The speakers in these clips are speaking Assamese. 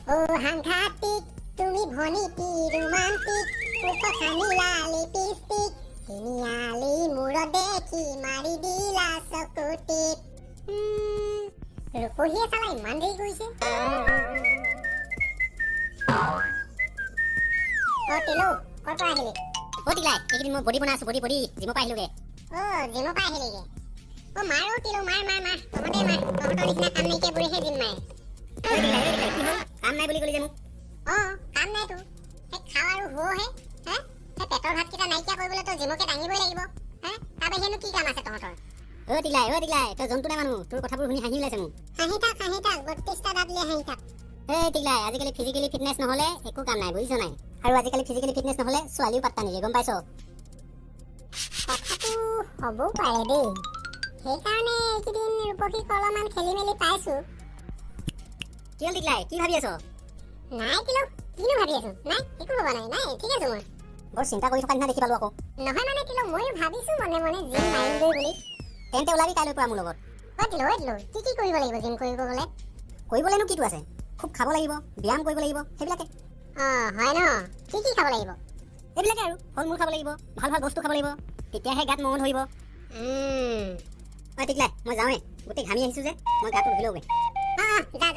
ও সাংঘাতিক তুমি ভনী কি ৰোমান্টিক কথা মিলা লিপষ্টিক তিনিআলি মূৰত দেখি মাৰি দিলা চকুটিত ৰূপহীয়ে চালা ইমান দেৰি কৰিছে তিলো ক'ৰ পৰা আহিলি টিকলাই এইকেইদিন মই বডি বনাই আছো বডি জিমৰ পৰা আহিলোগে জিমৰ পৰা আহিলিগে মাৰো তিলো মাৰ তহঁতে মাৰ তহঁতৰ নিচিনা কাম নাইকিয়া বুঢ়ীহে জিম মাৰে টিকলাই কি হ'ল কাম নাই বুলি ক'লি যে মোক কাম নাইতো খাওঁ আৰু হে পেটৰ ভাতকেইটা নাইকিয়া কৰিবলৈ তই জিমকে দাঙিবই লাগিব তাৰ বাহিৰেনো কি কাম আছে তহঁতৰ টিকলাই তই জন্তু নাই মানুহ তোৰ কথাবোৰ শুনি হাঁহি ওলাইছে মোক হাঁহি থাক 32টা দাঁত লৈ হাঁহি থাক টিকলাই আজিকালি ফিজিকেলি ফিটনেছ নহ'লে একো কাম নাই বুজিছ নাই আৰু আজিকালি ফিজিকেলি ফিটনেছ নহ'লে ছোৱালীও পাত্তা নিদিয়ে গম পাইছ কথাটো হ'বও পাৰে দেই সেইকাৰণে এইকেইদিন ৰূপসীক অলপমান খেলি মেলি পাইছো কি হ'ল টিকলাই কি ভাবি আছ নাই কিনো ভাবি আছো নাই একো হ'ব নাই ঠিক আছে মই বৰ চিন্তা কৰি থকা নিচিনা দেখি পালো আকৌ নহয় মানে কিলো ময়ো ভাবিছো মনে জিম মাৰিমগৈ বুলি তেন্তে ওলাবি কাইলৈ পৰা মোৰ লগত কি কৰিব লাগিব জিম কৰিব গ'লে কৰিবলৈনো কিটো আছে খুব খাব লাগিব ব্যায়াম কৰিব লাগিব সেইবিলাকে হয় ন কি খাব লাগিব এইবিলাকে আৰু ফল মূল খাব লাগিব ভাল বস্তু খাব লাগিব তেতিয়াহে গাত মঙহ ধৰিব টিকলাই মই যাওঁৱে গোটেই ঘামি আহিছো যে মই গাটো ধুই লওঁগৈ যা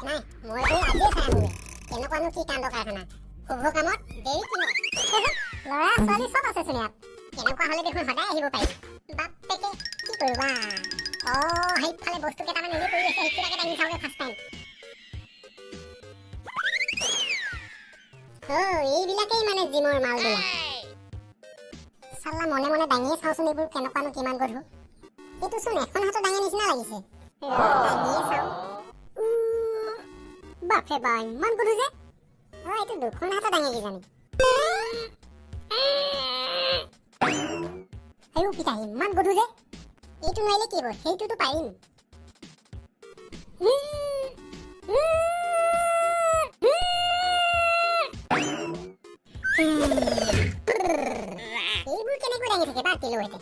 নাই মই আজিয়ে চাই আহোগৈ কেনেকুৱানো কি কাণ্ড কাৰখানা শুভ কামত দেৰি কিনো ল'ৰা ছোৱালী চব আছেচোন ইয়াত কেনেকুৱা হ'লে দেখোন সদায় আহিব পাৰি বাপেকে কি কৰিবা সেইফালে বস্তু কেইটামান এনেই পৰি আছে সেইকেইটাকে দাঙি চাওঁগে ফাৰ্ষ্ট টাইম এইবিলাকেই মানে জিমৰ মালবিলাক চাল্লা মনে দাঙিয়ে চাওঁচোন এইবোৰ কেনেকুৱানো কিমান গধুৰ এইটো চোন এখন হাতত দাঙি নিচিনা লাগিছে দাঙিয়ে চাওঁ বাপৰে বা ইমান গধুৰ যে এইটো দুখন হাতত দাঙি কিজানি পিতা ইমান গধুৰ যে এইটো নোৱাৰিলে কি হ'ব সেইটোতো পাৰিম এইবোৰ কেনেকৈ দাঙি থাকে বা তিলোহেঁতে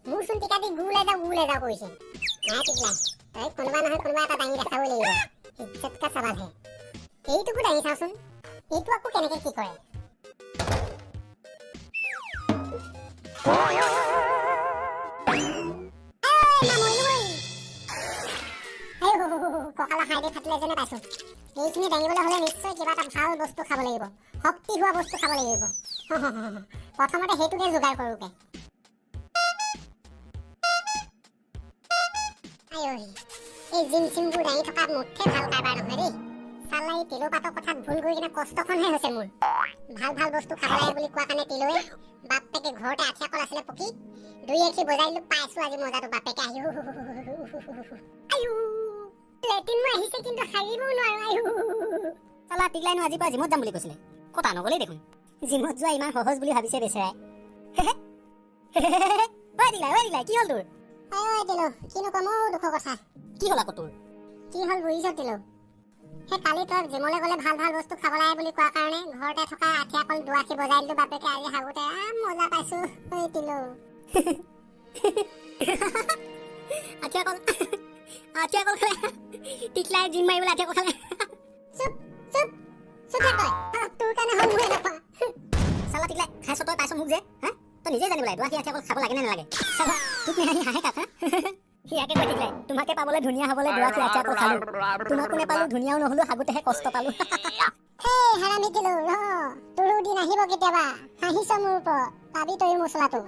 মোৰ চোন টিকা দি গুলে যাওঁ কৰিছে নাই টিকলাই তই কোনোবা নহয় কোনোবা এটা দাঙি দেখাবই লাগিব ইজ্জত কা সৱাল হে এইটোকো দাঙি চাওঁচোন এইটো আকৌ কেনেকে কি কৰে কঁকালৰ হাড়দি ফাটিলে যেনে পাইছো এইখিনি দাঙিবলৈ হ'লে নিশ্চয় কিবা এটা ভাল বস্তু খাব লাগিব শক্তি হোৱা বস্তু খাব লাগিব প্ৰথমতে সেইটোকে যোগাৰ কৰোঁগে এই জিম চিমবোৰ দাঙি থকা মুঠে ভাল কাৰবাৰ নহয় দেই চাল্লা এই তিলোপাতৰ কথাত ভুল কৰি কিনে কষ্টখনহে হৈছে মোৰ ভাল বস্তু খাব লাগে বুলি কোৱা কাৰণে তিলোৱে বাপেকে ঘৰতে আঠিয়া কল আছিলে পকি দুই এখি বজাই দিলো পাইছো আজি মজাটো বাপেকে লেটিন মই আহিছে কিন্তু সাৰিবও নোৱাৰো চালা টিকলাইনো আজিৰ পৰা জিমত যাম বুলি কৈছিলে কথা নগ'লেই দেখোন জিমত যোৱা ইমান সহজ বুলি ভাবিছে বেচেৰাই টিকলাই কি হ'ল তোৰ কিনো কম দুখৰ কথা কি হ'ল আকৌ তোৰ কি হ'ল বুজিছ তিলো সেই কালি তই জিমলৈ গ'লে ভাল বস্তু খাব লাগে বুলি কোৱা কাৰণে ঘৰতে থকা আঠিয়া কল দুআখি বজাই দিলো বাপেকে আজি হাগোতে মজা পাইছো তিলো আঠিয়া কল খালে টিকলাই জিম মাৰিবলৈ আঠিয়া কল খালে চুপ তোৰ কাৰণে হ'ল মোৰ এনেকুৱা চালা টিকলাই খাইছ তই পাইছ মোক যে তই নিজে জানিব লাগে দুআখি আঠিয়া কল খাব লাগে নে নালাগে চাবা তোক হাঁহে কাক সিয়াকে কৈ টিকলাই তোমাকে পাবলৈ ধুনীয়া হ'বলৈ দুআখি আঠিয়া কল খালো তোমাকো নেপালো ধুনীয়াও নহলো হাগোতেহে কষ্ট পালো হাৰামি তিলো তোৰো দিন আহিব কেতিয়াবা হাঁহিছ মোৰ ওপৰত পাবি তই মছলাটো